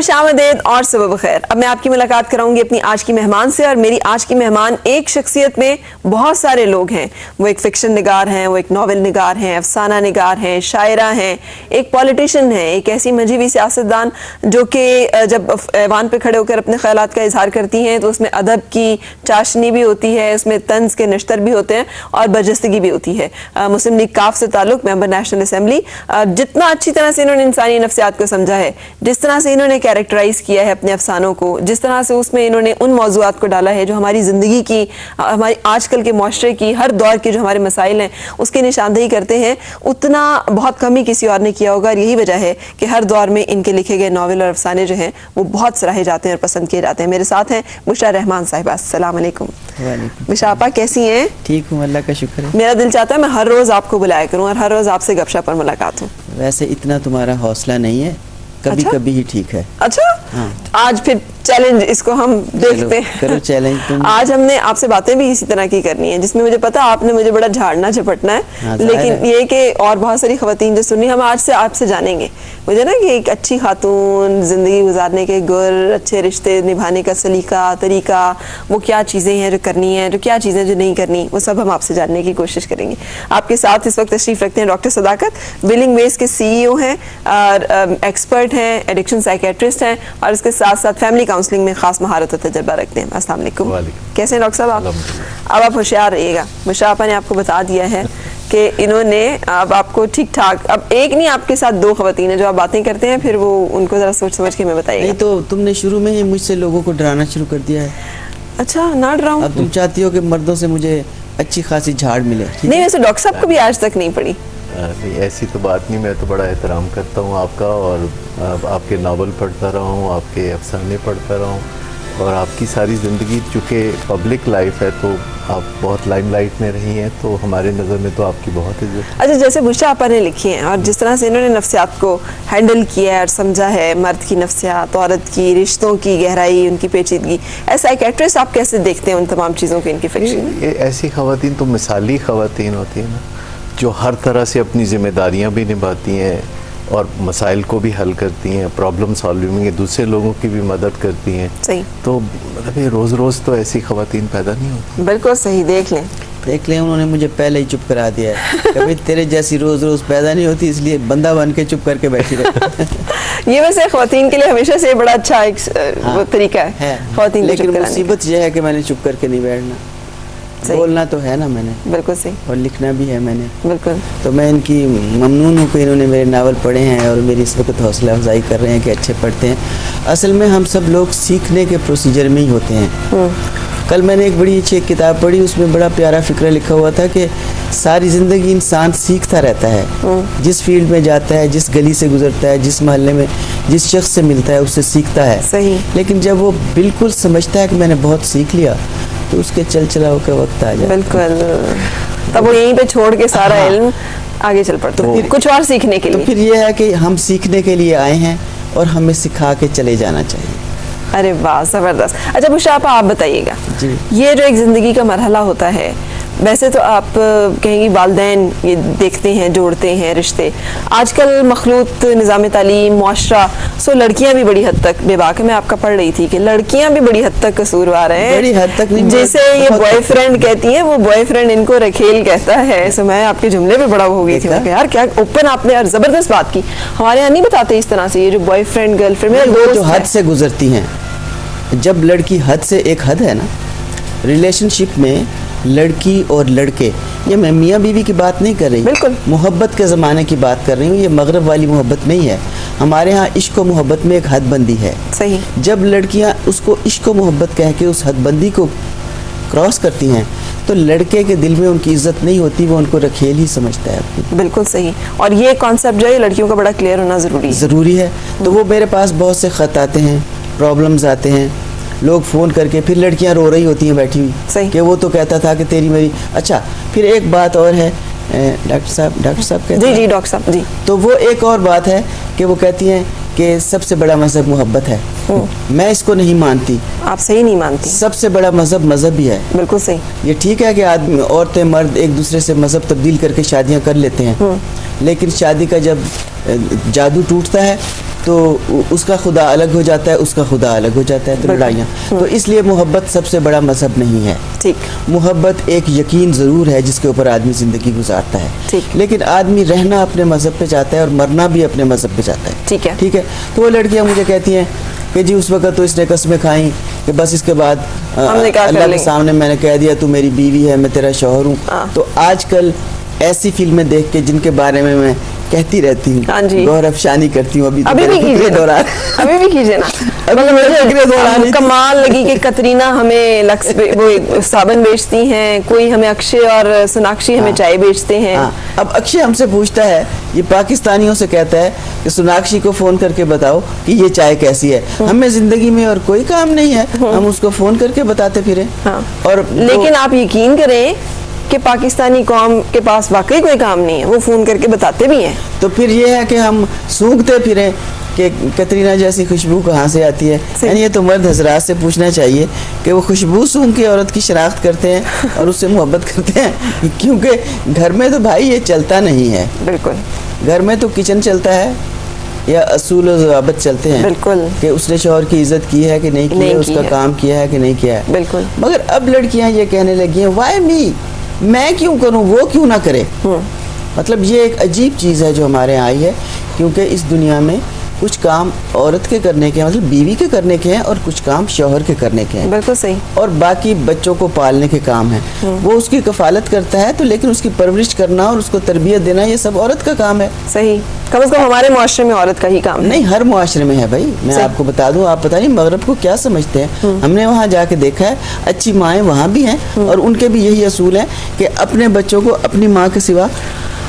खुशामदीद और सुबह बखैर। अब मैं आपकी मुलाकात कराऊंगी अपनी आज की मेहमान से, और मेरी आज की मेहमान एक शख्सियत में बहुत सारे लोग हैं। वो एक फिक्शन निगार हैं, वो एक नॉवल निगार हैं, अफसाना निगार हैं, शायरा हैं, एक पॉलिटिशियन हैं, एक ऐसी मजहबी सियासतदान जो कि जब ऐवान पे खड़े होकर अपने ख्यालात का इजहार करती हैं तो उसमें अदब की चाशनी भी होती है, उसमें तंज के नश्तर भी होते हैं और बरजस्तगी भी होती है। मुस्लिम लीग काफ से ताल्लुक, मेंबर नेशनल असेंबली। जितना अच्छी तरह से इन्होंने इंसानी नफ्सियात को समझा है, जिस तरह से इन्होंने कैरेक्टराइज किया है अपने अफसानों को, जिस तरह से उसमें इन्होंने उन मौज़ूआत को डाला है जो हमारी ज़िंदगी की, हमारी आजकल के माशरे की, हर दौर के जो हमारे मसाइल हैं उसकी निशानदेही करते हैं, उतना बहुत कम ही किसी और ने किया होगा। और यही वजह है कि हर दौर में इनके लिखे गए नावल और अफसाने जो हैं वो बहुत सराहे जाते हैं और पसंद किए जाते हैं। मेरे साथ हैं बुशरा रहमान साहिबा। अस्सलाम वालेकुम। बुशरा आपा कैसी हैं? ठीक हूँ, अल्लाह का शुक्र है। मेरा दिल चाहता है मैं हर रोज़ आपको बुलाया करूँ और हर रोज़ आपसे गपशप पर मुलाकात हो। वैसे इतना तुम्हारा हौसला नहीं है, कभी कभी ही ठीक है। अच्छा हाँ। आज फिर चैलेंज, इसको हम देखते हैं। करो चैलेंज तुम। आज हमने आपसे बातें भी इसी तरह की करनी है जिसमें मुझे पता आपने मुझे बड़ा झाड़ना झपटना है, हाँ, लेकिन ये कि और बहुत सारी खवातीन जो सुनी, हम आज से आपसे जानेंगे मुझे ना कि एक अच्छी खातून जिंदगी गुजारने के गुर, अच्छे रिश्ते निभाने का सलीका तरीका, वो क्या चीज़ें हैं जो करनी है, जो क्या चीज़ें जो नहीं करनी, वो सब हम आपसे जानने की कोशिश करेंगे। आपके साथ इस वक्त तशरीफ रखते हैं डॉक्टर सदाकत, विलिंग वेज के CEO हैं और एक्सपर्ट हैं, एडिक्शन साइकेट्रिस्ट हैं और इसके साथ साथ फैमिली काउंसलिंग में खास महारत और तजर्बा रखते हैं। अस्सलाम वालेकुम। कैसे हैं डॉक्टर साहब आप? अब आप होशियार रहिएगा, मुशाफा ने आपको बता दिया है कि इन्होंने अब आपको ठीक ठाक, अब एक नहीं आपके साथ दो खवातीन है जो आप बातें करते हैं, फिर वो उनको जरा सोच समझ के मैं बताइएगा। नहीं तो तुमने शुरू में ही मुझसे लोगों को डराना शुरू कर दिया है। अच्छा, ना डराऊं? अब तुम चाहती हो कि मर्दों से मुझे अच्छी खासी झाड़ मिले। नहीं, वैसे डॉक्टर साहब को भी आज तक नहीं पड़ी। नहीं, ऐसी तो बात नहीं। मैं तो बड़ा एहतराम करता हूँ आपका, और आपके नावल पढ़ता रहा हूँ, आपके अफसाने पढ़ता रहा हूँ, और आपकी सारी ज़िंदगी चूँकि पब्लिक लाइफ है तो आप बहुत लाइमलाइट में रही हैं, तो हमारे नज़र में तो आपकी बहुत इज्जत। अच्छा, जैसे बुशरा आपा ने लिखी हैं और जिस तरह से इन्होंने नफ्सियात को हैंडल किया है और समझा है, मर्द की नफ्सियात, औरत की, रिश्तों की गहराई, उनकी पेचीदगी, एज साइकेट्रिस्ट आप कैसे देखते हैं उन तमाम चीज़ों को इनकी फिक्शन में? ऐसी खवातीन तो मिसाली खवातीन होती हैं ना, जो हर तरह से अपनी ज़िम्मेदारियाँ भी निभाती हैं और मसाइल को भी हल करती हैं, प्रॉब्लम सॉल्विंग में दूसरे लोगों की भी मदद करती हैं। सही। तो मतलब ये रोज़ रोज़ तो ऐसी खवातीन पैदा नहीं होती। बिल्कुल सही। देख लें उन्होंने मुझे पहले ही चुप करा दिया है। कभी तेरे जैसी रोज़ रोज़ पैदा नहीं होती, इसलिए बंदा बन के चुप करके बैठी रहती। ये वैसे खवातीन के लिए हमेशा से बड़ा अच्छा एक वो तरीका है खवातीन, लेकिन मुसीबत यह है कि मैंने चुप करके नहीं बैठना। बोलना तो है ना मैंने, बिल्कुल सही, और लिखना भी है मैंने, बिल्कुल। तो मैं इनकी ममनून हूँ कि इन्होंने मेरे नावल पढ़े हैं और मेरी इस वक्त हौसला अफजाई कर रहे हैं कि अच्छे पढ़ते हैं। असल में हम सब लोग सीखने के प्रोसीजर में ही होते हैं। कल मैंने एक बड़ी अच्छी किताब पढ़ी, उसमें बड़ा प्यारा फिक्रा लिखा हुआ था कि सारी ज़िंदगी इंसान सीखता रहता है। जिस फील्ड में जाता है, जिस गली से गुजरता है, जिस मोहल्ले में जिस शख्स से मिलता है, उससे सीखता है। सही। लेकिन जब वो बिल्कुल समझता है कि मैंने बहुत सीख लिया, तो उसके चल चलाओ का वक्त आ जाए। बिल्कुल। तब वो यहीं पे छोड़ के सारा इल्म आगे चल पड़ता है कुछ और सीखने के लिए। तो फिर ये है कि हम सीखने के लिए आए हैं और हमें सिखा के चले जाना चाहिए। अरे वाह, जबरदस्त। अच्छा बुशरा आप बताइएगा, ये जो एक जिंदगी का मरहला होता है, वैसे तो आप कहेंगी वालिदैन ये देखते हैं, जोड़ते हैं रिश्ते। आजकल मखलूत निज़ाम तालीम, मुआशरा, सो लड़कियां भी बड़ी हद तक बेबाक है। मैं आपका पढ़ रही थी कि लड़कियां भी बड़ी हद तक कसूरवार हैं। बड़ी हद तक नहीं, जैसे ये बॉयफ्रेंड कहती हैं, वो बॉयफ्रेंड इनको रखेल कहता है। सो मैं आपके जुमले पे बड़ा हो गई थी, यार क्या ओपन आपने यार जबरदस्त बात की। हमारे यहाँ नहीं बताते इस तरह से, ये जो बॉयफ्रेंड गर्लफ्रेंड, मेरा दोस्त जो हद से गुजरती हैं। जब लड़की हद से, एक हद है ना रिलेशनशिप में, लड़की और लड़के, ये मैं मियाँ बीवी की बात नहीं कर रही, बिल्कुल मोहब्बत के ज़माने की बात कर रही हूँ। ये मगरब वाली मोहब्बत नहीं है। हमारे यहाँ इश्क व मोहब्बत में एक हद बंदी है। सही। जब लड़कियाँ उसको इश्क व मोहब्बत कह के उस हद बंदी को क्रॉस करती हैं, तो लड़के के दिल में उनकी इज्जत नहीं होती, वो उनको रखेल ही समझता है अपनी। बिल्कुल सही। और ये कॉन्सेप्ट जो है लड़कियों का बड़ा क्लियर होना ज़रूरी है। तो वो मेरे पास बहुत से ख़त आते हैं, प्रॉब्लम्स आते हैं, लोग फ़ोन करके, फिर लड़कियां रो रही होती हैं बैठी हुई कि वो तो कहता था कि तेरी मेरी। अच्छा, फिर एक बात और है डॉक्टर साहब कहते हैं। जी डॉक्टर साहब जी। तो वो एक और बात है कि वो कहती हैं कि सबसे बड़ा मजहब मोहब्बत है। मैं इसको नहीं मानती। आप सही नहीं मानती? सबसे बड़ा मजहब ही है। बिल्कुल सही। ये ठीक है कि आदमी, औरतें मर्द एक दूसरे से मजहब तब्दील करके शादियाँ कर लेते हैं, लेकिन शादी का जब जादू टूटता है तो उसका खुदा अलग हो जाता है, उसका खुदा अलग हो जाता है, तो लड़ाइयाँ। तो इसलिए मोहब्बत सबसे बड़ा मजहब नहीं है। ठीक। मोहब्बत एक यकीन ज़रूर है जिसके ऊपर आदमी ज़िंदगी गुजारता है। ठीक। लेकिन आदमी रहना अपने मजहब पे चाहता है और मरना भी अपने मजहब पे चाहता है। ठीक है। ठीक है। तो वो लड़कियाँ मुझे कहती हैं कि जी उस वक्त तो इसने कस्में खाई कि बस इसके बाद अल्लाह के सामने मैंने कह दिया तू मेरी बीवी है, मैं तेरा शौहर हूँ। तो आजकल ऐसी फिल्में देख के जिनके बारे में मैं कहती रहती हूँ, गौर अफशानी करती हूँ, अभी भी कीजिए दौरान, अभी भी कीजिए ना। मुझे कमाल लगी कि कतरीना हमें वो साबन बेचती हैं, कोई हमें अक्षय और सोनाक्षी हमें चाय बेचते हैं। अब अक्षय हमसे पूछता है, ये पाकिस्तानियों से कहता है कि सोनाक्षी को फोन करके बताओ कि ये चाय कैसी है। हमें जिंदगी में और कोई काम नहीं है, हम उसको फोन करके बताते फिरे। और लेकिन आप यकीन करें कि पाकिस्तानी कौम के पास वाकई कोई काम नहीं है, वो फोन करके बताते भी हैं। तो फिर ये है कि हम सूंघते फिरें कि कतरीना जैसी खुशबू कहाँ से आती है। यानी ये तो मर्द हजरात से पूछना चाहिए कि वो खुशबू सूंघ के औरत की शनाख्त करते हैं और उससे मोहब्बत करते हैं, क्योंकि घर में तो भाई ये चलता नहीं है। बिल्कुल। घर में तो किचन चलता है या असूल और ज़वाबत चलते हैं। बिल्कुल। कि उसने शौहर की इज्जत की है कि नहीं की है, उसका काम किया है कि नहीं किया है। बिल्कुल। मगर अब लड़कियां ये कहने लगी हैं, वाई मी, मैं क्यों करूं, वो क्यों ना करे। मतलब ये एक अजीब चीज़ है जो हमारे यहाँ आई है, क्योंकि इस दुनिया में कुछ काम औरत के करने के हैं, मतलब बीवी के करने के हैं, और कुछ काम शौहर के करने के हैं। बिल्कुल सही। और बाकी बच्चों को पालने के काम हैं, वो उसकी कफालत करता है, तो लेकिन उसकी परवरिश करना और उसको तरबियत देना ये सब औरत का काम है। सही। कम से कम हमारे मुआशरे में औरत का ही काम है। नहीं, हर मुआशरे में है भाई। मैं आपको बता दूं, आप पता नहीं मगरब को क्या समझते हैं। हमने वहाँ जाके देखा है, अच्छी माएँ वहाँ भी हैं और उनके भी यही असूल है कि अपने बच्चों को अपनी माँ के सिवा।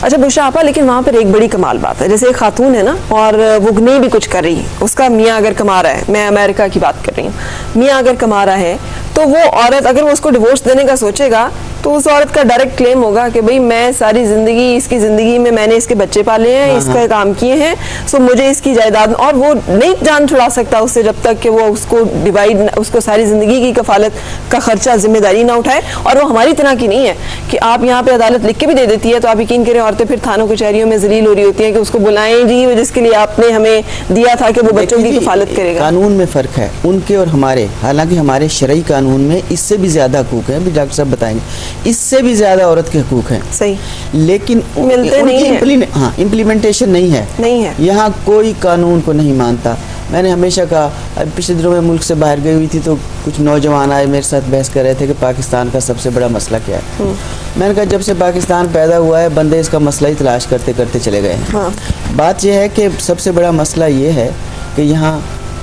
अच्छा बुशरा आपा, लेकिन वहाँ पर एक बड़ी कमाल बात है, जैसे एक खातून है ना और वो नहीं भी कुछ कर रही है, उसका मियाँ अगर कमा रहा है, मैं अमेरिका की बात कर रही हूँ, मियाँ अगर कमा रहा है तो वो औरत अगर वो उसको डिवोर्स देने का सोचेगा तो उस औरत का डायरेक्ट क्लेम होगा कि भाई मैं सारी जिंदगी, इसकी जिंदगी में मैंने इसके बच्चे पाले हैं, इसका काम किए हैं, सो मुझे इसकी जायदाद, और वो नहीं जान छुड़ा सकता उससे जब तक कि वो उसको डिवाइड, उसको सारी जिंदगी की कफालत का खर्चा जिम्मेदारी ना उठाए। और वो हमारी तरह की नहीं है कि आप यहाँ पे अदालत लिख के भी दे देती है तो आप यकीन करें औरतें फिर थानों कचहरियों में जलील हो रही होती है कि उसको बुलाएं जी जिसके लिए आपने हमें दिया था कि वो बच्चों की कफालत करेगा। कानून में फर्क है उनके और हमारे। हालांकि हमारे शरई कानून में इससे भी ज्यादा हकूक है, अभी डॉक्टर साहब बताएंगे, इससे भी ज्यादा औरत के हकूक हैं। सही। लेकिन मिलते नहीं है। इम्प्लीमेंटेशन नहीं है। यहाँ कोई कानून को नहीं मानता। मैंने हमेशा कहा, पिछले दिनों में मुल्क से बाहर गई हुई थी तो कुछ नौजवान आए मेरे साथ बहस कर रहे थे कि पाकिस्तान का सबसे बड़ा मसला क्या है। मैंने कहा जब से पाकिस्तान पैदा हुआ है बंदे इसका मसला ही तलाश करते करते चले गए हैं। बात यह है कि सबसे बड़ा मसला ये है कि यहाँ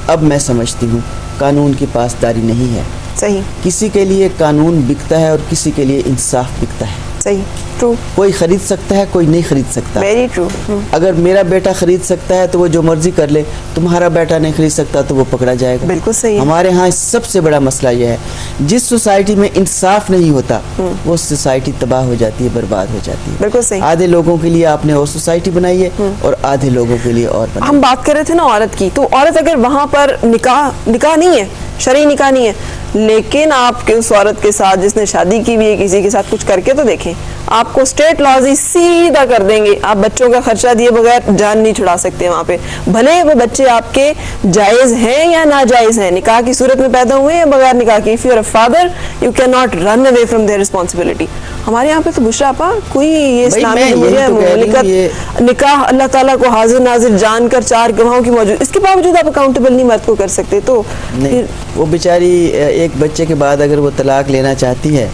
अब मैं समझती हूँ कानून की पासदारी नहीं है। सही। किसी के लिए कानून बिकता है और किसी के लिए इंसाफ बिकता है। सही। ट्रू। कोई खरीद सकता है, कोई नहीं खरीद सकता। Very true. अगर मेरा बेटा खरीद सकता है तो वो जो मर्जी कर ले, तुम्हारा बेटा नहीं खरीद सकता तो वो पकड़ा जाएगा। बिल्कुल सही। हमारे यहाँ सबसे बड़ा मसला यह है, जिस सोसाइटी में इंसाफ नहीं होता वो सोसाइटी तबाह हो जाती है, बर्बाद हो जाती है। बिल्कुल सही। आधे लोगों के लिए आपने और सोसाइटी बनाई है और आधे लोगों के लिए और बनाई। हम बात कर रहे थे ना औरत की, तो औरत अगर वहां पर निकाह नहीं है, शरई निकाह नहीं है, लेकिन आपके उस औरत के साथ जिसने शादी की हुई है किसी के साथ कुछ करके तो देखें, आपको स्टेट लॉज ही सीधा कर देंगे। आप बच्चों का खर्चा दिए बगैर जान नहीं छुड़ा सकते वहां पे, भले वो बच्चे आपके जायज हैं या नाजायज हैं, निकाह की सूरत में पैदा हुए हैं बगैर निकाह के। If you are a father you can not run away from their responsibility. हमारे यहाँ पे तो बुशरा आपा कोई ये इस्लामी मुमलिकत निकाह अल्लाह ताला को हाजिर नाजिर जानकर 4 गवाहों की मौजूद, इसके बावजूद आप अकाउंटेबल नहीं मर्द को कर सकते। तो नहीं, वो बेचारी एक बच्चे के बाद अगर वो तलाक लेना चाहती है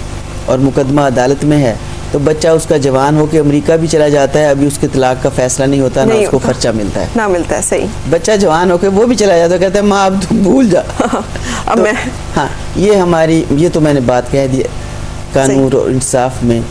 और मुकदमा अदालत में है तो बच्चा उसका जवान होकर अमेरिका भी चला जाता है, अभी उसके तलाक का फैसला नहीं होता, ना उसको खर्चा मिलता है, ना मिलता है। सही। बच्चा जवान होकर वो भी चला जाता है, कहता है माँ अब तुम भूल जा। अब मैं हाँ, ये तो मैंने बात कह दी कानून और इंसाफ में,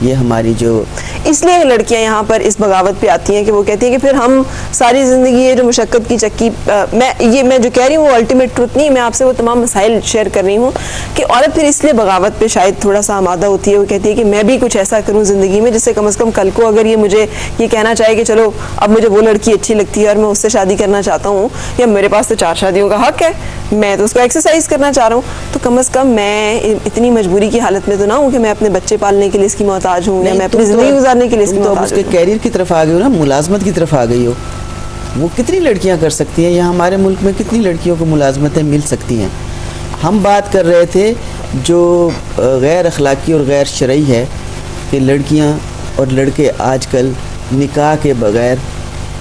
ये हमारी जो, इसलिए लड़कियां यहाँ पर इस बगावत पे आती हैं कि वो कहती हैं कि फिर हम सारी ज़िंदगी ये जो मुशक्क़त की चक्की, मैं जो कह रही हूँ वो अल्टीमेट ट्रुथ नहीं, मैं आपसे वो तमाम मसाइल शेयर कर रही हूँ कि औरत फिर इसलिए बगावत पे शायद थोड़ा सा आमादा होती है। वो कहती है कि मैं भी कुछ ऐसा करूँ ज़िंदगी में जिससे कम से कम कल को अगर ये मुझे ये कहना चाहे कि चलो अब मुझे वो लड़की अच्छी लगती है और मैं उससे शादी करना चाहता हूँ, या मेरे पास तो 4 शादियों का हक है, मैं तो उसको एक्सरसाइज करना चाह रहा हूँ, तो कम से कम मैं इतनी मजबूरी की हालत में तो ना हूँ कि मैं अपने बच्चे पालने के लिए इसकी मोहताज हूँ या मैं अपनी जिंदगी गुजारने के लिए इसकी मोहताज हूँ। उसके कैरियर की तरफ आ गई हो ना, मुलाजमत की तरफ आ गई हो, वो कितनी लड़कियां कर सकती हैं, या हमारे मुल्क में कितनी लड़कियों को मुलाजमतें मिल सकती हैं। हम बात कर रहे थे जो गैर अखलाकी और गैर शरई है कि लड़कियां और लड़के आजकल निकाह के बगैर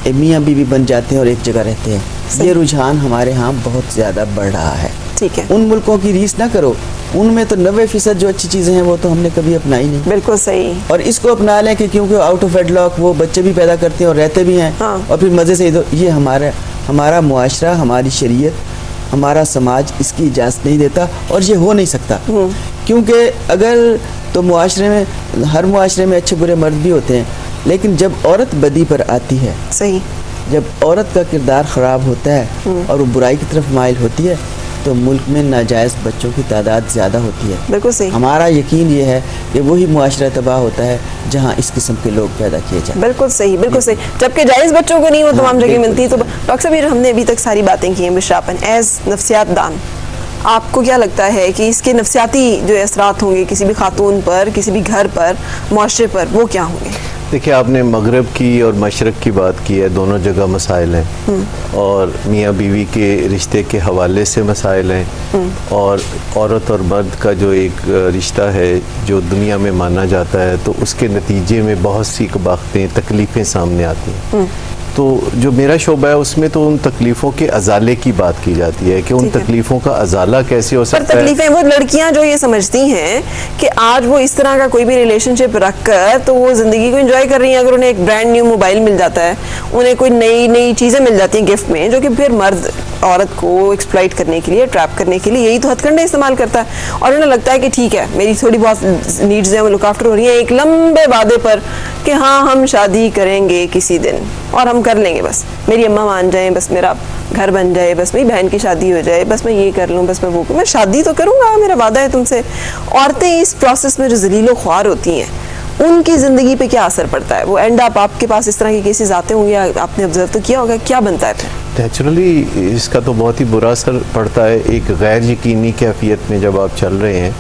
मियाँ बीवी बन जाते हैं और एक जगह रहते हैं। ये रुझान हमारे यहाँ बहुत ज़्यादा बढ़ रहा है। ठीक है, उन मुल्कों की रीस ना करो, उनमें तो 90% जो अच्छी चीज़ें हैं वो तो हमने कभी अपनाई नहीं। बिल्कुल सही। और इसको अपना लें कि क्योंकि आउट ऑफ वेडलॉक वो बच्चे भी पैदा करते हैं और रहते भी हैं। हाँ। और फिर मज़े से इधर, ये हमारा मुआशरा, हमारी शरीयत, हमारा समाज इसकी इजाज़त नहीं देता और ये हो नहीं सकता। क्योंकि अगर तो मुआशरे में, हर मुआशरे में अच्छे बुरे मर्द भी होते हैं, लेकिन जब औरत बदी पर आती है, सही, जब औरत का किरदार ख़राब होता है और वो बुराई की तरफ माइल होती है, तो मुल्क में नाजायज़ बच्चों की तादाद ज़्यादा होती है। बिल्कुल सही। हमारा यकीन ये है कि वही मुआशरा तबाह होता है जहाँ इस किस्म के लोग पैदा किए जाते हैं। बिल्कुल सही, बिल्कुल सही। जबकि जायज़ बच्चों को नहीं वो तमाम जगह मिलती है। तो डॉक्टर साहब, हमने अभी तक सारी बातें की हैं बिशरापन एज नफ्सियात दान, आपको क्या लगता है कि इसके नफ्सियाती जो असरात होंगे किसी भी खातून पर, किसी भी घर पर, मुआशरे पर, वो क्या होंगे? देखिए, आपने मगरब की और मशरक़ की बात की है, दोनों जगह मसाइल हैं और मियाँ बीवी के रिश्ते के हवाले से मसाइल हैं और औरत और मर्द का जो एक रिश्ता है जो दुनिया में माना जाता है, तो उसके नतीजे में बहुत सी कबाख्तें, तकलीफ़ें सामने आती हैं। तो जो मेरा शोबा है उसमें तो उन तकलीफ़ों के अजाले की बात की जाती है कि उन तकलीफ़ों का अजाला कैसे हो सकता है। तकलीफें वो लड़कियां जो ये समझती हैं कि आज वो इस तरह का कोई भी रिलेशनशिप रखकर तो वो ज़िंदगी को एंजॉय कर रही हैं। अगर उन्हें एक ब्रांड न्यू मोबाइल मिल जाता है, उन्हें कोई नई नई चीज़ें मिल जाती हैं गिफ्ट में, जो कि फिर मर्द औरत को एक्सप्लॉइट करने के लिए, ट्रैप करने के लिए यही तो हथकंडे इस्तेमाल करता है। और उन्हें लगता है कि ठीक है, मेरी थोड़ी बहुत नीड्स हैं वो लुक आफ्टर हो रही हैं एक लंबे वादे पर कि हाँ हम शादी करेंगे किसी दिन और हम कर लेंगे, बस मेरी अम्मा मान जाए, बस मेरा घर बन जाए, बस मेरी बहन की शादी हो जाए, बस मैं ये कर लूँ, बस मैं वो, मैं शादी तो करूँगा, मेरा वादा है तुमसे। औरतें इस प्रोसेस में जो जलीलो ख्वार होती हैं, उनकी ज़िंदगी पे क्या असर पड़ता है? वो एंड अप, आपके पास इस तरह के केसेस आते होंगे, आपने ऑब्जर्व तो किया होगा, क्या बनता है फिर? नेचुरली इसका तो बहुत ही बुरा असर पड़ता है। एक गैर यकीनी कैफियत में जब आप चल रहे हैं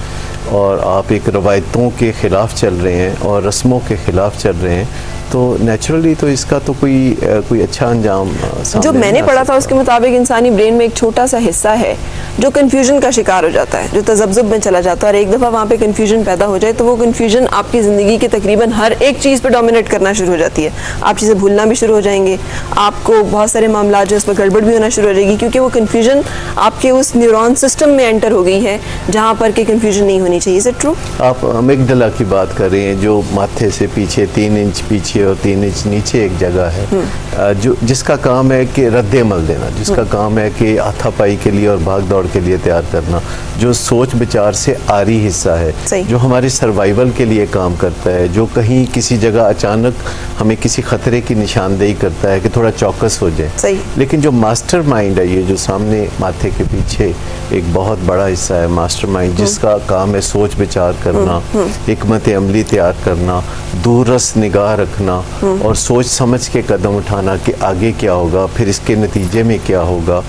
और आप एक रवायतों के ख़िलाफ़ चल रहे हैं और रस्मों के ख़िलाफ़ चल रहे हैं, तो नेचुरली तो इसका तो कोई अच्छा अंजाम जो मैंने पढ़ा था उसके मुताबिक इंसानी ब्रेन में एक छोटा सा हिस्सा है जो कन्फ्यूजन का शिकार हो जाता है, जो तजब्जुब में चला जाता है, और एक दफ़ा वहाँ पे कन्फ्यूजन पैदा हो जाए तो वो कन्फ्यूजन आपकी ज़िंदगी के तकरीबन हर एक चीज़ पे डोमिनेट करना शुरू हो जाती है। आप चीज़ें भूलना भी शुरू हो जाएंगे, आपको बहुत सारे मामला जो उसमें गड़बड़ भी होना शुरू हो जाएगी, क्योंकि वो कन्फ्यूजन आपके उस न्यूरॉन सिस्टम में एंटर हो गई है जहाँ पर कि कन्फ्यूजन नहीं होनी चाहिए। Is it true? आप अमिगडला की बात कर रहे हैं, जो माथे से पीछे 3 इंच पीछे और 3 इंच नीचे एक जगह है, जो जिसका काम है कि रद्द-ए-अमल देना, जिसका काम है कि हाथापाई के लिए और भाग दौड़ के लिए तैयार करना, जो सोच विचार से आरी हिस्सा है, जो हमारे सर्वाइवल के लिए काम करता है, जो कहीं किसी जगह अचानक हमें किसी खतरे की निशानदेही करता है कि थोड़ा चौकस हो जाए। लेकिन जो मास्टर माइंड है, ये जो सामने माथे के पीछे एक बहुत बड़ा हिस्सा है, मास्टर माइंड, जिसका काम है सोच विचार करना, हिकमत अमली तैयार करना, दूररस निगाह रखना और सोच समझ के कदम उठाना कि आगे क्या होगा, फिर इसके नतीजे में क्या होगा,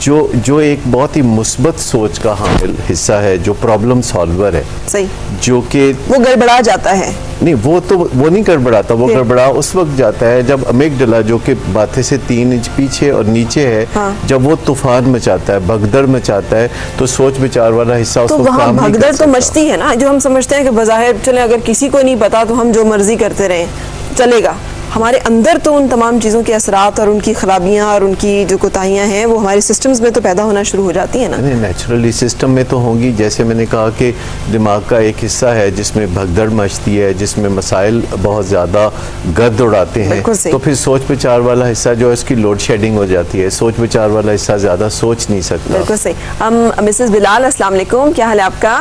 जो एक बहुत ही मुस्बत सोच का हामिल हिस्सा है, जो प्रॉब्लम सॉल्वर है। सही। जो कि वो गड़बड़ा जाता है। नहीं, वो नहीं गड़बड़ाता, वो गड़बड़ा उस वक्त जाता है जब अमिगडला, जो कि माथे से 3 इंच पीछे और नीचे है, जब वो तूफान मचाता है, भगदड़ मचाता है, तो सोच विचार वाला हिस्सा उसको काम नहीं कर सकता। भगदड़ तो मचती है ना, जो हम समझते हैं कि बज़ाहिर चले अगर किसी को नहीं पता तो हम जो मर्जी करते रहें चलेगा, हमारे अंदर तो उन तमाम चीज़ों के असरात और उनकी खराबियाँ और उनकी जो कोताहियाँ हैं वो हमारे सिस्टम्स में तो पैदा होना शुरू हो जाती है ना। नेचुरली सिस्टम में तो होंगी। जैसे मैंने कहा कि दिमाग का एक हिस्सा है जिसमें भगदड़ मचती है, जिसमें मसाइल बहुत ज़्यादा गर्द उड़ाते हैं, तो फिर सोच विचार वाला हिस्सा जो है उसकी लोड शेडिंग हो जाती है, सोच विचार वाला हिस्सा ज़्यादा सोच नहीं सकता। बिल्कुल सही। हम मिसेस बिलाल, अस्सलाम वालेकुम, क्या हाल है आपका?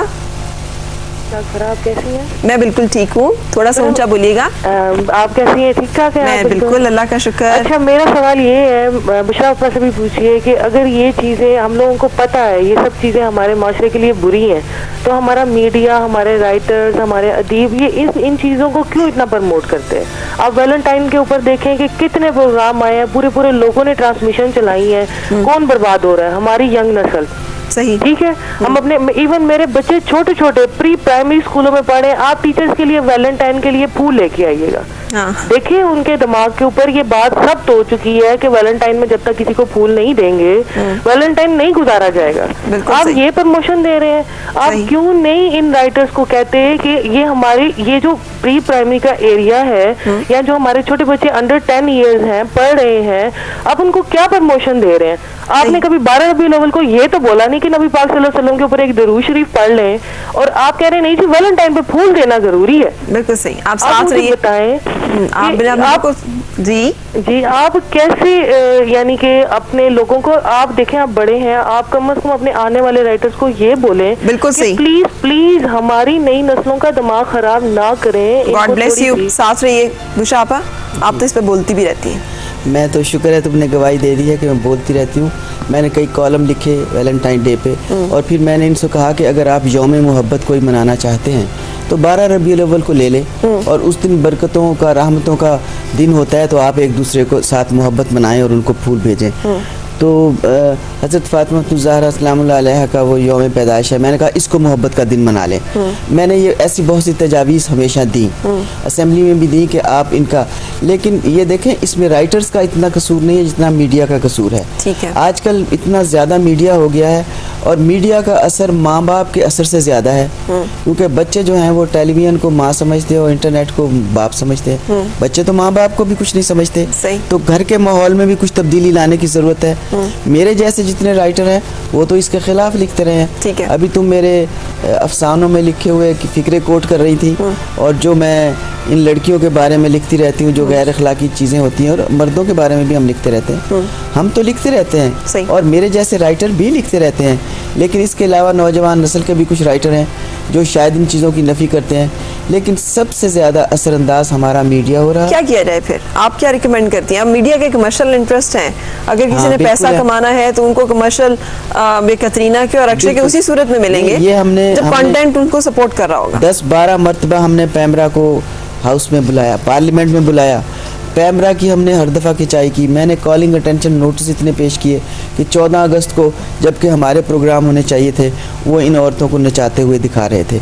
आप कैसी हैं? मैं बिल्कुल ठीक हूँ, थोड़ा सा ऊंचा बोलिएगा। आप कैसी हैं? ठीक ठाक है? मैं बिल्कुल, अल्लाह का शुक्र। अच्छा, मेरा सवाल ये है, बुशरा आपा से भी पूछिए कि अगर ये चीज़ें हम लोगों को पता है, ये सब चीज़ें हमारे माशरे के लिए बुरी हैं, तो हमारा मीडिया, हमारे राइटर्स, हमारे अदीब ये इन चीज़ों को क्यों इतना प्रमोट करते हैं? आप वैलेंटाइन के ऊपर देखें कि कितने प्रोग्राम आए हैं, पूरे लोगों ने ट्रांसमिशन चलाई है, कौन बर्बाद हो रहा है? हमारी यंग नस्ल। सही, ठीक है। हम अपने, इवन मेरे बच्चे छोटे प्री प्राइमरी स्कूलों में पढ़े, आप टीचर्स के लिए वैलेंटाइन के लिए फूल लेके आइएगा, देखिए उनके दिमाग के ऊपर ये बात सब तो चुकी है कि वैलेंटाइन में जब तक किसी को फूल नहीं देंगे वैलेंटाइन नहीं गुजारा जाएगा। आप ये प्रमोशन दे रहे हैं, आप क्यों नहीं इन राइटर्स को कहते हैं कि ये हमारी ये जो प्री प्राइमरी का एरिया है या जो हमारे छोटे बच्चे अंडर 10 इयर्स हैं पढ़ रहे हैं, आप उनको क्या प्रमोशन दे रहे हैं? आपने कभी 12 रबी अव्वल को ये तो बोला नहीं कि नबी पाक सल्लल्लाहु अलैहि वसल्लम के ऊपर एक दरूद शरीफ पढ़ लें, और आप कह रहे नहीं जी वैलेंटाइन पे फूल देना जरूरी है। बिल्कुल सही, आप साथ रहिए, बताएं आप जी आप कैसे यानी कि अपने लोगों को, आप देखें आप बड़े हैं, आप कम से कम अपने आने वाले राइटर्स को ये बोलें बिल्कुल सही, प्लीज प्लीज हमारी नई नस्लों का दिमाग खराब ना करें। गॉड ब्लेस यू, साथ रहिए। बुशरा आपा, आप तो इस पे बोलती भी रहती हैं। मैं तो शुक्र है तुमने गवाही दे दी है कि मैं बोलती रहती हूँ। मैंने कई कॉलम लिखे वैलेंटाइन डे पे, और फिर मैंने इनसे कहा कि अगर आप यौम मोहब्बत कोई मनाना चाहते हैं तो 12 रबीउल अव्वल को ले लें, और उस दिन बरकतों का रहमतों का दिन होता है, तो आप एक दूसरे को साथ मोहब्बत मनाएं और उनको फूल भेजें। तो हज़रत फ़ातिमा ज़हरा सलामुल्लाह अलैहा का वो यौम पैदाइश है, मैंने कहा इसको मोहब्बत का दिन मना लें। मैंने ये ऐसी बहुत सी तजावीज़ हमेशा दी, असेंबली में भी दी कि आप इनका, लेकिन ये देखें इसमें राइटर्स का इतना कसूर नहीं है जितना मीडिया का कसूर है। ठीक है, आजकल इतना ज़्यादा मीडिया हो गया है, और मीडिया का असर माँ बाप के असर से ज़्यादा है, क्योंकि बच्चे जो हैं वो टेलीविज़न को माँ समझते हैं और इंटरनेट को बाप समझते हैं। बच्चे तो माँ बाप को भी कुछ नहीं समझते, तो घर के माहौल में भी कुछ तब्दीली लाने की ज़रूरत है। मेरे जैसे जितने राइटर हैं वो तो इसके खिलाफ लिखते रहे हैं। ठीक है, अभी तुम मेरे अफसानों में लिखे हुए फिक्रे कोट कर रही थी, और जो मैं इन लड़कियों के बारे में लिखती रहती हूँ जो गैर अखलाकी चीज़ें होती हैं, और मर्दों के बारे में भी हम लिखते रहते हैं। हम तो लिखते रहते हैं, और मेरे जैसे राइटर भी लिखते रहते हैं, लेकिन इसके अलावा नौजवान नस्ल के भी कुछ राइटर हैं जो शायद इन चीज़ों की नफ़ी करते हैं, लेकिन सबसे ज़्यादा असरअंदाज हमारा मीडिया हो रहा है। क्या किया जाए फिर? आप क्या रिकमेंड करती हैं? अब मीडिया के कमर्शियल इंटरेस्ट हैं, अगर किसी ने पैसा कमाना है तो उनको कमर्शियल कतरीना के और अक्षय के उसी सूरत में मिलेंगे, ये हमने जब कंटेंट उनको सपोर्ट कर रहा होगा। 10-12 मरतबा हमने पैमरा को हाउस में बुलाया, पार्लियामेंट में बुलाया, पैमरा की हमने हर दफ़ा खिंचाई की। मैंने कॉलिंग अटेंशन नोटिस इतने पेश किए कि 14 अगस्त को जबकि हमारे प्रोग्राम होने चाहिए थे वो इन औरतों को नचाते हुए दिखा रहे थे।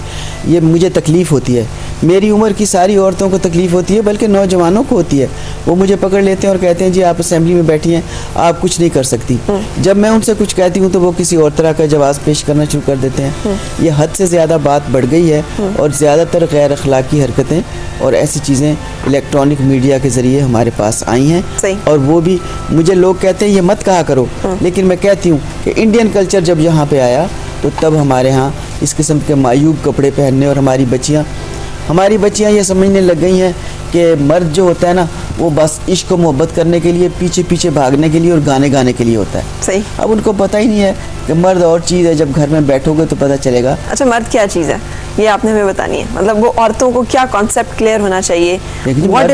ये मुझे तकलीफ़ होती है, मेरी उम्र की सारी औरतों को तकलीफ़ होती है, बल्कि नौजवानों को होती है। वो मुझे पकड़ लेते हैं और कहते हैं जी आप असेंबली में बैठी हैं, आप कुछ नहीं कर सकती। जब मैं उनसे कुछ कहती हूँ तो वो किसी और तरह का जवाब पेश करना शुरू कर देते हैं। ये हद से ज़्यादा बात बढ़ गई है, और ज़्यादातर गैर अखलाकी हरकतें और ऐसी चीज़ें इलेक्ट्रॉनिक मीडिया के ज़रिए हमारे पास आई हैं। और वो भी मुझे लोग कहते हैं ये मत कहा करो, लेकिन मैं कहती हूँ कि इंडियन कल्चर जब यहाँ पे आया तो तब हमारे यहाँ इस किस्म के मायूब कपड़े पहनने, और हमारी बच्चियाँ ये समझने लग गई हैं कि मर्द जो होता है ना वो बस इश्क और मोहब्बत करने के लिए, पीछे पीछे भागने के लिए और गाने गाने के लिए होता है। सही। अब उनको पता ही नहीं है कि मर्द और चीज़ है, जब घर में बैठोगे तो पता चलेगा। अच्छा, मर्द क्या चीज़ है ये आपने हमें बतानी है, मतलब वो औरतों को क्या कॉन्सेप्ट क्लियर होना चाहिए, what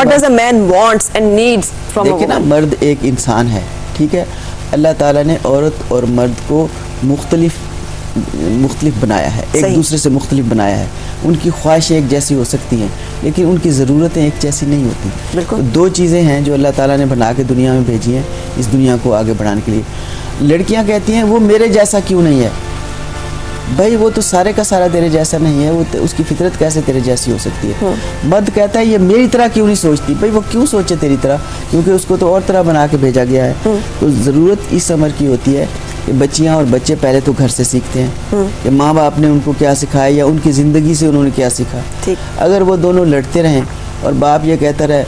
does a man wants and needs from a woman. देखिए ना, मर्द एक इंसान है, ठीक है। अल्लाह ताला ने औरत और मर्द को मुख्तलिफ बनाया है, एक दूसरे से मुख्तलिफ बनाया है। उनकी ख्वाहिशें एक जैसी हो सकती हैं, लेकिन उनकी ज़रूरतें एक जैसी नहीं होती। तो दो चीज़ें हैं जो अल्लाह ताला ने बना के दुनिया में भेजी हैं इस दुनिया को आगे बढ़ाने के लिए। लड़कियां कहती हैं वो मेरे जैसा क्यों नहीं है। भाई वो तो सारे का सारा तेरे जैसा नहीं है, वो उसकी फितरत कैसे तेरे जैसी हो सकती है। मर्द कहता है ये मेरी तरह क्यों नहीं सोचती। भाई वो क्यों सोचे तेरी तरह, क्योंकि उसको तो और तरह बना के भेजा गया है। तो ज़रूरत इस उम्र की होती है कि बच्चियां और बच्चे पहले तो घर से सीखते हैं कि माँ बाप ने उनको क्या सिखाया या उनकी ज़िंदगी से उन्होंने क्या सीखा। अगर वो दोनों लड़ते रहें और बाप ये कहता रहे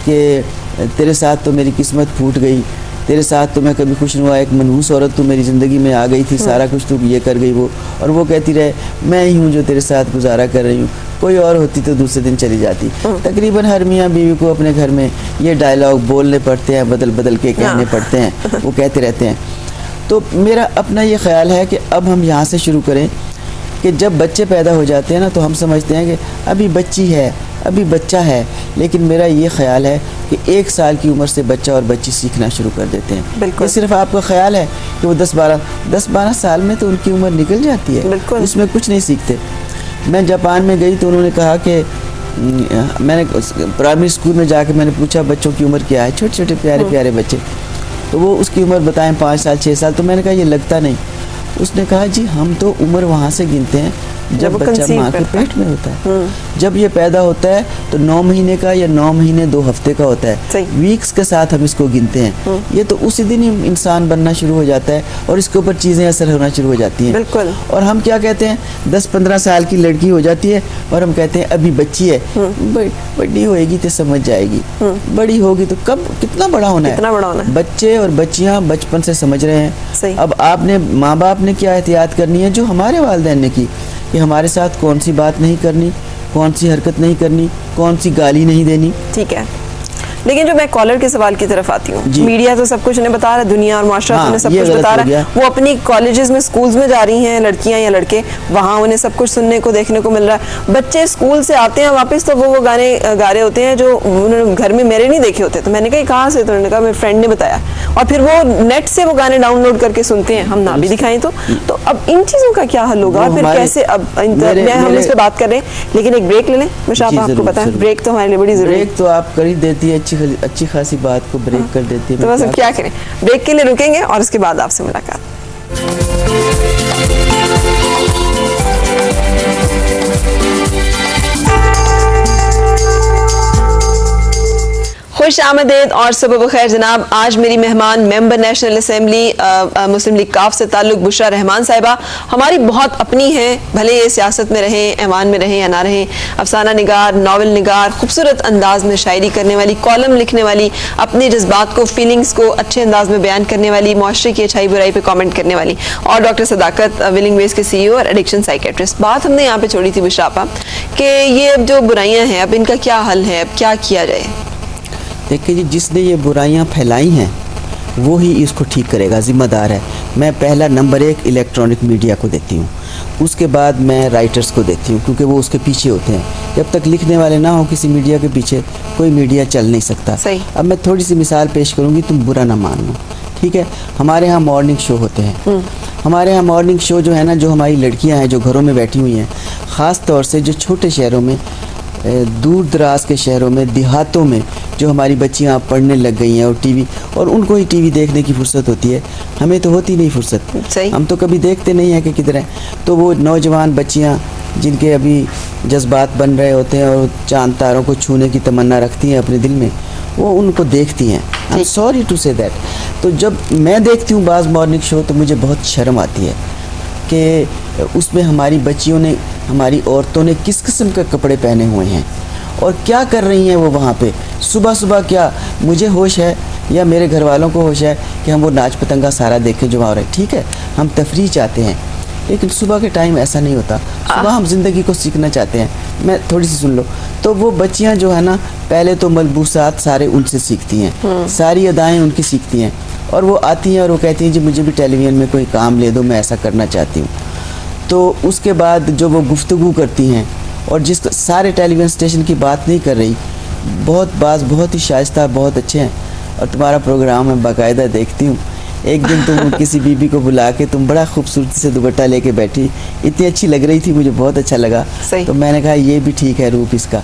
कि तेरे साथ तो मेरी किस्मत फूट गई, तेरे साथ तो मैं कभी खुश नहीं हुआ, एक मनहूस औरत तो मेरी ज़िंदगी में आ गई थी, सारा कुछ तो ये कर गई वो, और वो कहती रहे मैं ही हूँ जो तेरे साथ गुजारा कर रही हूँ, कोई और होती तो दूसरे दिन चली जाती। तकरीबन हर मियाँ बीवी को अपने घर में ये डायलॉग बोलने पड़ते हैं, बदल बदल के कहने पड़ते हैं, वो कहते रहते हैं। तो मेरा अपना ये ख्याल है कि अब हम यहाँ से शुरू करें कि जब बच्चे पैदा हो जाते हैं ना तो हम समझते हैं कि अभी बच्ची है, अभी बच्चा है, लेकिन मेरा ये ख्याल है कि 1 साल की उम्र से बच्चा और बच्ची सीखना शुरू कर देते हैं। ये सिर्फ आपका ख्याल है कि वो 10-12 साल में तो उनकी उम्र निकल जाती है, इसमें कुछ नहीं सीखते। मैं जापान में गई तो उन्होंने कहा कि मैंने प्राइमरी स्कूल में जाके मैंने पूछा बच्चों की उम्र क्या है, छोटे छोटे प्यारे प्यारे बच्चे, तो वो उसकी उम्र बताएं 5 साल 6 साल। तो मैंने कहा ये लगता नहीं। उसने कहा जी हम तो उम्र वहाँ से गिनते हैं जब बच्चा माँ के पेट में होता है। जब ये पैदा होता है तो 9 महीने का या 9 महीने 2 हफ्ते का होता है, वीक्स के साथ हम इसको गिनते हैं। ये तो उसी दिन ही इंसान बनना शुरू हो जाता है और इसके ऊपर चीज़ें असर होना शुरू हो जाती हैं। बिल्कुल। और हम क्या कहते हैं, 10-15 साल की लड़की हो जाती है और हम कहते हैं अभी बच्ची है, बड़ी होएगी तो समझ जाएगी, बड़ी होगी तो कब कितना बड़ा होना है। बच्चे और बच्चियां बचपन से समझ रहे हैं। अब आपने, माँ बाप ने क्या एहतियात करनी है जो हमारे वालिदैन ने की, कि हमारे साथ कौन सी बात नहीं करनी, कौन सी हरकत नहीं करनी, कौन सी गाली नहीं देनी। ठीक है, लेकिन जो मैं कॉलर के सवाल की तरफ आती हूँ, मीडिया तो सब कुछ उन्हें बता रहा है, दुनिया और माशरा उन्हें सब कुछ बता रहा है। वो अपनी कॉलेजेस में, स्कूल्स में जा रही हैं लड़कियां या लड़के, वहाँ उन्हें सब कुछ सुनने को देखने को मिल रहा है। बच्चे स्कूल से आते हैं वापस तो वो गाने गा रहे होते हैं जो उन्होंने घर में मेरे नहीं देखे होते। तो मैंने कहा कहाँ से? तो उन्होंने कहा मेरे फ्रेंड ने बताया, और फिर वो नेट से वो गाने डाउनलोड करके सुनते हैं। हम ना भी दिखाएं तो अब इन चीज़ों का क्या हल होगा? फिर कैसे? अब हम इस पर बात कर रहे हैं, लेकिन एक ब्रेक ले लें। मुशाफा, आपको पता है ब्रेक तो हमारे लिए बड़ी जरूरी है। ब्रेक तो आप कर ही देती है, अच्छी खासी बात को ब्रेक कर देती है। तो बस क्या करें, ब्रेक के लिए रुकेंगे और उसके बाद आपसे मुलाकात। खुश आमदेद और सुबह बखैर जनाब। आज मेरी मेहमान मेंबर नेशनल असेंबली मुस्लिम लीग काफ से ताल्लुक बुशरा रहमान साहिबा हमारी बहुत अपनी हैं, भले ये सियासत में रहें, ऐवान में रहें या ना रहें। अफसाना निगार, नावल निगार, खूबसूरत अंदाज में शायरी करने वाली, कॉलम लिखने वाली, अपने जज्बात को, फीलिंग्स को अच्छे अंदाज में बयान करने वाली, मुआशरे की अच्छाई बुराई पे कॉमेंट करने वाली, और डॉक्टर सदाकत विलिंग वेज के CEO और एडिक्शन साइकेट्रिस्ट। बात हमने यहाँ पे छोड़ी थी बुशरापा कि ये अब जो बुराइयाँ हैं, अब इनका क्या हल है, अब क्या किया जाए? देखिए जी, जिसने ये बुराइयां फैलाई हैं वो ही इसको ठीक करेगा, ज़िम्मेदार है। मैं पहला नंबर 1 इलेक्ट्रॉनिक मीडिया को देती हूँ, उसके बाद मैं राइटर्स को देती हूँ, क्योंकि वो उसके पीछे होते हैं। जब तक लिखने वाले ना हो किसी मीडिया के पीछे, कोई मीडिया चल नहीं सकता। अब मैं थोड़ी सी मिसाल पेश करूँगी, तुम बुरा ना मानना, ठीक है? हमारे यहाँ मॉर्निंग शो होते हैं। हमारे यहाँ मॉर्निंग शो जो है ना, जो हमारी लड़कियाँ हैं जो घरों में बैठी हुई हैं, ख़ास तौर से जो छोटे शहरों में, दूर दराज के शहरों में, देहातों में जो हमारी बच्चियां पढ़ने लग गई हैं, और टीवी, और उनको ही टीवी देखने की फुर्सत होती है, हमें तो होती नहीं फुर्सत। हम तो कभी देखते नहीं हैं कि किधर है। तो वो नौजवान बच्चियां जिनके अभी जज्बात बन रहे होते हैं और चांद तारों को छूने की तमन्ना रखती हैं अपने दिल में, वो उनको देखती हैं। I am sorry to say that. तो जब मैं देखती हूँ बाज़ मॉर्निंग शो तो मुझे बहुत शर्म आती है कि उसमें हमारी बच्चियों ने, हमारी औरतों ने किस किस्म के कपड़े पहने हुए हैं और क्या कर रही हैं वो वहाँ पे सुबह सुबह। क्या मुझे होश है या मेरे घर वालों को होश है कि हम वो नाच पतंगा सारा देखें जो वहाँ हो रहा है? ठीक है, हम तफरीह चाहते हैं, लेकिन सुबह के टाइम ऐसा नहीं होता। सुबह हम ज़िंदगी को सीखना चाहते हैं। मैं थोड़ी सी सुन लो। तो वो बच्चियाँ जो है ना, पहले तो मलबूसात सारे उनसे सीखती हैं, सारी अदाएँ उनकी सीखती हैं, और वो आती हैं और वो कहती हैं जी मुझे भी टेलीविज़न में कोई काम ले दो, मैं ऐसा करना चाहती हूँ। तो उसके बाद जो वो गुफ्तगू करती हैं, और जिस सारे टेलीविज़न स्टेशन की बात नहीं कर रही, बहुत ही शाइस्ता, बहुत अच्छे हैं, और तुम्हारा प्रोग्राम मैं बाकायदा देखती हूँ। एक दिन तुम किसी बीबी को बुला के तुम बड़ा खूबसूरती से दुपट्टा लेके बैठी, इतनी अच्छी लग रही थी, मुझे बहुत अच्छा लगा। तो मैंने कहा ये भी ठीक है रूप इसका।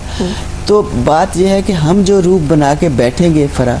तो बात यह है कि हम जो रूप बना के बैठेंगे फरा,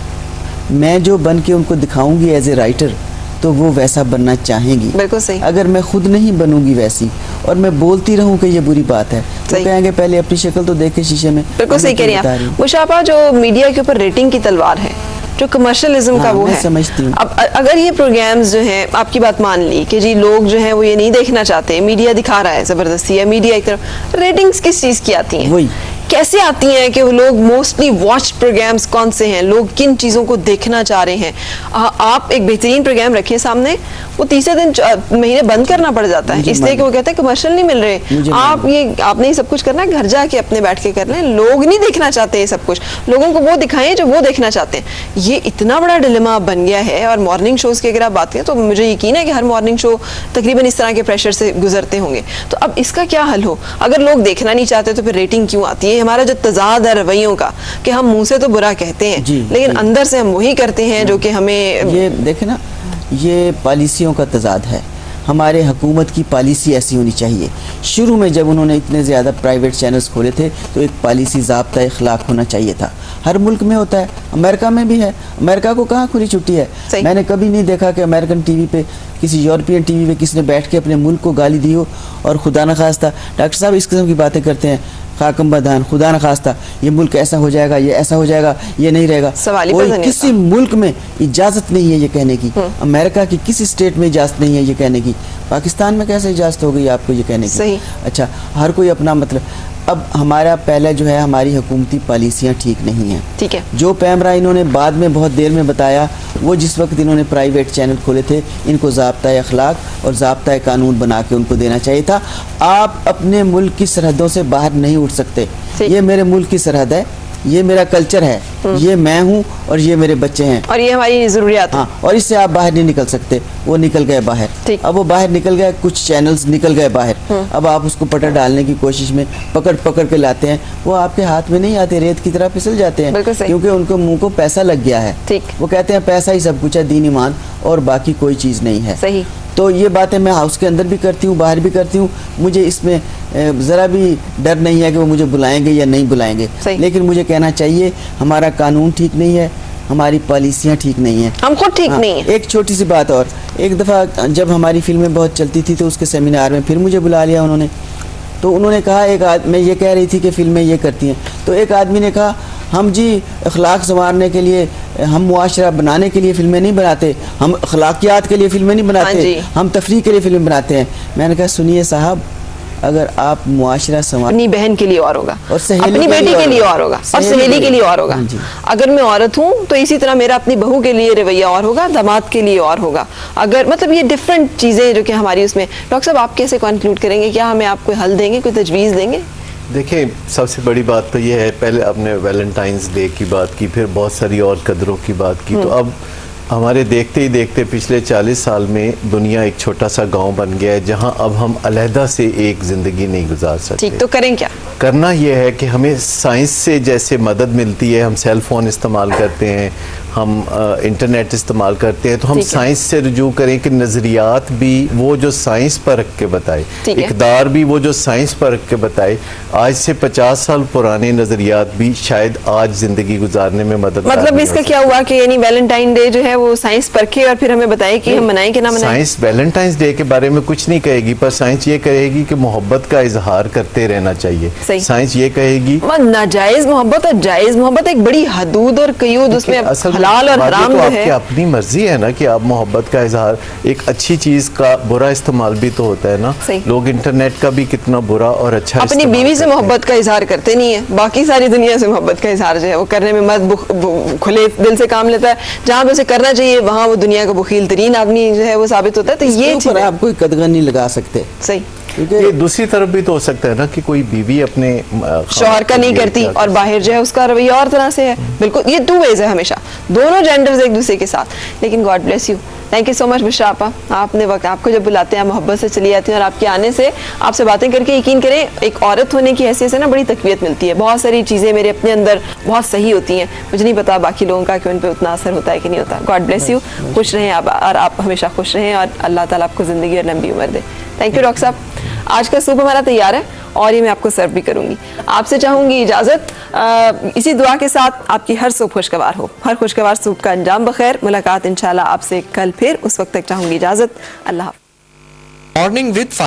मैं जो बन के उनको दिखाऊंगी एज ए राइटर, तो वो वैसा बनना चाहेंगी। बिल्कुल सही। अगर मैं खुद नहीं बनूंगी वैसी और मैं बोलती रहूं कि ये बुरी बात है, तो कहेंगे पहले अपनी शक्ल तो देखे शीशे में। बिल्कुल सही कह रही हैं आप। मुशाफा, जो मीडिया के ऊपर रेटिंग की तलवार है, जो कमर्शियलिज्म का वो है, समझती हूँ। अब अगर ये प्रोग्राम्स जो हैं, आपकी बात मान ली कि जी लोग जो हैं वो ये नहीं देखना चाहते, मीडिया दिखा रहा है जबरदस्ती, या मीडिया एक तरफ, रेटिंग्स किस चीज की आती हैं? वही कैसे आती हैं कि वो लोग मोस्टली वॉच प्रोग्राम्स कौन से हैं, लोग किन चीज़ों को देखना चाह रहे हैं? आप एक बेहतरीन प्रोग्राम रखिए सामने, वो तीसरे दिन महीने बंद करना पड़ जाता है, इसलिए कि वो कहते हैं कमर्शियल नहीं मिल रहे। आपने ये सब कुछ करना है, घर जाके अपने बैठ के कर लें। लोग नहीं देखना चाहते ये सब कुछ, लोगों को वो दिखाएं जो वो देखना चाहते हैं। ये इतना बड़ा डिलेमा बन गया है। और मॉर्निंग शोज़ की अगर आप बात करें तो मुझे यकीन है कि हर मॉर्निंग शो तकरीबन इस तरह के प्रेशर से गुजरते होंगे। तो अब इसका क्या हल हो? अगर लोग देखना नहीं चाहते तो फिर रेटिंग क्यों आती है? हमारा जो तजाद है रवैयों का, कि हम मुंह से तो बुरा कहते हैं लेकिन अंदर से हम वही करते हैं जो कि हमें, ये देखे ना, ये पॉलिसियों का तजाद है। हमारे हुकूमत की पॉलिसी ऐसी होनी चाहिए। शुरू में जब उन्होंने इतने ज़्यादा प्राइवेट चैनल्स खोले थे तो एक पॉलिसी ज़ाब्ता इखलाक होना चाहिए था। हर मुल्क में होता है, अमेरिका में भी है। अमेरिका को कहाँ खुली छुट्टी है? मैंने कभी नहीं देखा कि अमेरिकन टीवी पे, किसी यूरोपियन टीवी पे किसी ने बैठ के अपने मुल्क को गाली दी हो। और खुदा न खास्ता डॉक्टर साहब इस किस्म की बातें करते हैं, खाकम बदान, खुदा न खास्ता ये मुल्क ऐसा हो जाएगा, ये ऐसा हो जाएगा, ये नहीं रहेगा। कोई किसी मुल्क में इजाज़त नहीं है ये कहने की। अमेरिका की किसी स्टेट में इजाज़त नहीं है ये कहने की। पाकिस्तान में कैसे इजाज़त हो गई आपको ये कहने की? सही। अच्छा, हर कोई अपना मतलब। अब हमारा पहले जो है हमारी हुकूमती पॉलिसियाँ ठीक नहीं हैं। ठीक है। जो पैमरा इन्होंने बाद में बहुत देर में बताया, वो जिस वक्त इन्होंने प्राइवेट चैनल खोले थे, इनको ज़ाब्ता अखलाक और ज़ाब्ता कानून बना के उनको देना चाहिए था। आप अपने मुल्क की सरहदों से बाहर नहीं उठ सकते। ये मेरे मुल्क की सरहद है, ये मेरा कल्चर है, ये मैं हूँ और ये मेरे बच्चे हैं और ये हमारी ज़रूरियात है। हाँ, और इससे आप बाहर नहीं निकल सकते। वो निकल गए बाहर। अब वो बाहर निकल गए, कुछ चैनल्स निकल गए बाहर। अब आप उसको पटा डालने की कोशिश में पकड़ के लाते हैं, वो आपके हाथ में नहीं आते, रेत की तरह फिसल जाते हैं, क्योंकि उनको मुंह को पैसा लग गया है। वो कहते हैं पैसा ही सब कुछ है, दीन ईमान और बाकी कोई चीज़ नहीं है। सही। तो ये बातें मैं हाउस के अंदर भी करती हूँ, बाहर भी करती हूँ। मुझे इसमें ज़रा भी डर नहीं है कि वो मुझे बुलाएंगे या नहीं बुलाएंगे, लेकिन मुझे कहना चाहिए हमारा कानून ठीक नहीं है, हमारी पॉलिसियाँ ठीक नहीं है, हम खुद ठीक नहीं है। एक छोटी सी बात और, एक दफ़ा जब हमारी फिल्में बहुत चलती थी तो उसके सेमिनार में फिर मुझे बुला लिया उन्होंने। तो उन्होंने कहा, मैं ये कह रही थी कि फिल्में ये करती हैं, तो एक आदमी ने कहा हम जी अखलाक संवारने के लिए, हम मुआशरा बनाने के लिए फिल्में नहीं बनाते, हम अखलाकियात के लिए फिल्में नहीं बनाते, हम तफरीह के लिए फिल्में बनाते हैं। मैंने कहा सुनिए साहब, अगर आप मुआशरा संवार, अपनी बहन के लिए और होगा, और अपनी बेटी के लिए और होगा, और सहेली के लिए और होगा। अगर मैं औरत हूँ तो इसी तरह मेरा अपनी बहू के लिए रवैया और होगा, दामाद के लिए और होगा। अगर मतलब ये डिफरेंट चीज़ें जो कि हमारी उसमें। डॉक्टर साहब आप कैसे कंक्लूड करेंगे? क्या हमें आप कोई हल देंगे, कोई तजवीज़ देंगे? देखिए, सबसे बड़ी बात तो ये है, पहले आपने वैलेंटाइंस डे की बात की, फिर बहुत सारी और कदरों की बात की। तो अब हमारे देखते ही देखते पिछले 40 साल में दुनिया एक छोटा सा गांव बन गया है, जहां अब हम अलहदा से एक ज़िंदगी नहीं गुजार सकते। ठीक, तो करें क्या? करना यह है कि हमें साइंस से जैसे मदद मिलती है, हम सेल फोन इस्तेमाल करते हैं, हम इंटरनेट इस्तेमाल करते हैं, तो हम साइंस से रुजू करें कि नज़रियात भी वो जो साइंस पर रख के बताए, इक़दार भी वो जो साइंस पर रख के बताए। आज से 50 साल पुराने नज़रियात भी शायद आज ज़िंदगी गुजारने में मदद। मतलब इसका क्या हुआ कि यानी वैलेंटाइन डे जो है वो साइंस परखे और फिर हमें बताए कि हम मनाएं कि ना मनाएं? साइंस वैलेंटाइंस डे के बारे में कुछ नहीं कहेगी, पर साइंस ये कहेगी कि मोहब्बत का इजहार करते रहना चाहिए। साइंस ये कहेगी नाजायज मोहब्बत और जायज मोहब्बत एक बड़ी हदूद और कयूद उसमें हलाल और हराम तो आपकी अपनी मर्जी है ना कि आप मोहब्बत का इजहार, एक अच्छी चीज का बुरा इस्तेमाल भी तो होता है ना। लोग इंटरनेट का भी कितना बुरा और अच्छा, अपनी बीवी से मोहब्बत का इजहार करते नहीं है, बाकी सारी दुनिया से मोहब्बत का इजहार जो है वो करने में मर्द खुले दिल से काम लेता है। जहाँ पे उसे करना चाहिए वहाँ वो दुनिया का बखील तरीन आदमी जो है वो साबित होता है। तो ये आप कोई कदगन नहीं लगा सकते। सही। ये दूसरी तरफ भी तो हो सकता है ना कि कोई बीवी अपने शौहर का नहीं करती और बाहर जो है उसका रवैया और तरह से है। बिल्कुल, ये 2 वेज है हमेशा, दोनों जेंडर्स एक दूसरे के साथ। लेकिन God bless you, thank you so much Bushra आपा। आपने वक्त, आपको जब बुलाते हैं मोहब्बत से चली आती हैं, और आपके आने से, आपसे बातें करके यकीन करें एक औरत होने की हैसियत से ना बड़ी तकवीत मिलती है। बहुत सारी चीज़ें मेरे अपने अंदर बहुत सही होती हैं, मुझे नहीं पता बाकी लोगों का कि उन पर उतना असर होता है कि नहीं होता। गॉड ब्लेस यू, खुश रहें आप, और आप हमेशा खुश रहें और अल्लाह ताला आपको ज़िंदगी और लंबी उम्र दे। थैंक यू डॉक्टर साहब। आज का सूप हमारा तैयार है और ये मैं आपको सर्व भी करूंगी। आपसे चाहूंगी इजाजत इसी दुआ के साथ, आपकी हर सूप खुशगवार हो, हर खुशगवार सूप का अंजाम बखैर। मुलाकात इंशाल्लाह आपसे कल फिर, उस वक्त तक चाहूंगी इजाजत। अल्लाह। Morning with